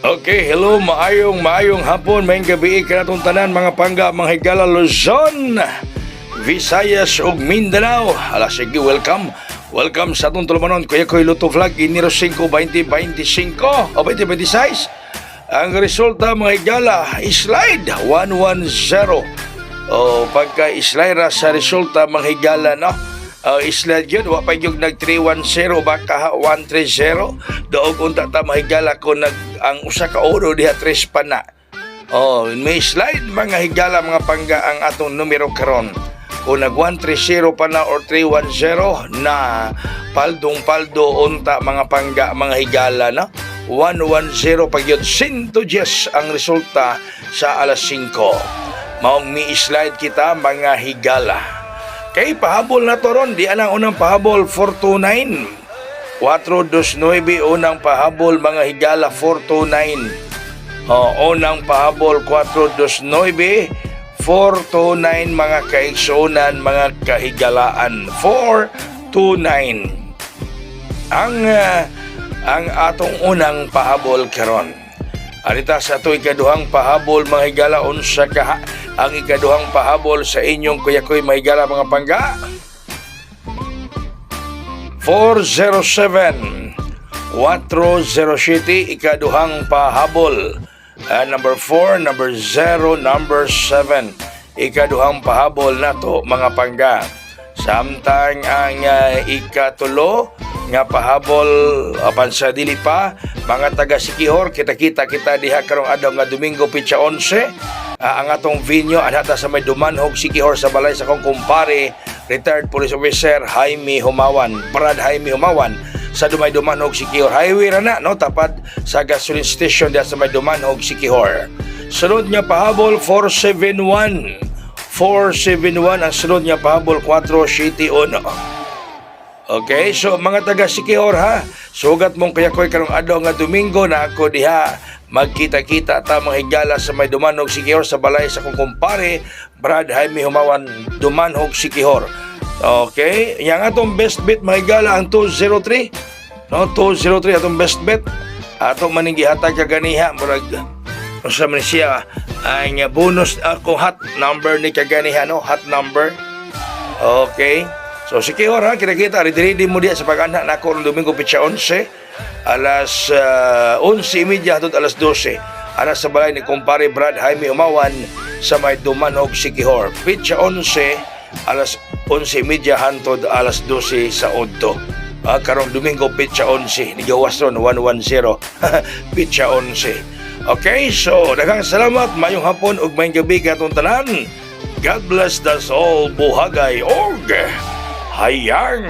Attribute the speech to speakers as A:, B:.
A: Okay, hello, maayong hapon, maayong gabi kanatong tanan mga pangga, mga higala Luzon, Visayas ug Mindanao. Sige, welcome sa atong tulumanon. Kuya Koy Luto Vlog, Enero 5, 2025 o 2026. Ang resulta mga higala, slide 110. O pagka-slide sa resulta mga higala, no? Slide yun, wapay yung nag 310 baka 130 doog unta ta mahigala ko ang usa ka oro diha 3 pa na. May slide mga higala mga pangga ang atong numero karon. Kung nag 130 pa na or 310 na paldong-paldo unta mga pangga mga higala, no? 110 pag yun 110 ang resulta sa alas 5. Maong mi slide kita mga higala. Kay pahabol na to ron, di anang unang pahabol 429 429 unang pahabol mga higala 429. Unang pahabol 429 429 mga kaigsunan mga kahigalaan 429 ang atong unang pahabol karon. Arita sa ito ikaduhang pahabol mga higala unsa ka ang ikaduhang pahabol sa inyong Kuya Koy mahigala mga pangga 407 407 ikaduhang pahabol. Number 4, number 0, number 7 ikaduhang pahabol na to mga pangga. Samtang ang ikatulo nga pahabol apan sa dili pa mga taga Sikihor, kita diha karong adlaw nga Domingo pitsa 11. Ang atong venue anata sa may Dumanhog Sikihor sa balay sa kong kumpare retired police officer Jaime Humawan, Brad Jaime Humawan sa Dumay Dumanhog Sikihor. Highway ra na, no, tapat sa gasoline station diha sa may Dumanhog Sikihor. Sunod nga pahabol 471 ang sunod nga pahabol 471. Okay, so mga taga Sikihor ha, sugat mong Kuya Koy karong adlaw nga Domingo na ako diha magkita-kita ta mga higala sa may Dumanhog Sikihor sa balay sa kong kumpare Brad Jaime Humawan, Dumanhog Sikihor. Okay, yang atong best bet mga higala ang 203, no, 203 atong best bet atong maninggihatag kaganiha murag sa man siya ang bonus ako hot number ni kaganiha, no, hot number. Okay. So Sikihor ha, kita ready mo diya sa pag-anak na ako ng Domingo pitsa 11 alas 11:30 hangtod alas 12 alas sa balay ni kumpare Brad Jaime Humawan sa may Dumanhog Sikihor. Pitsa 11 alas 11:30 hangtod alas 12 sa Udto. Karong Domingo pitsa 11 ni gawas ron 110 pitsa 11. Okay, so daghang salamat, mayong hapon ug mayong gabi katong tanan. God bless us all, buhagay og hayang.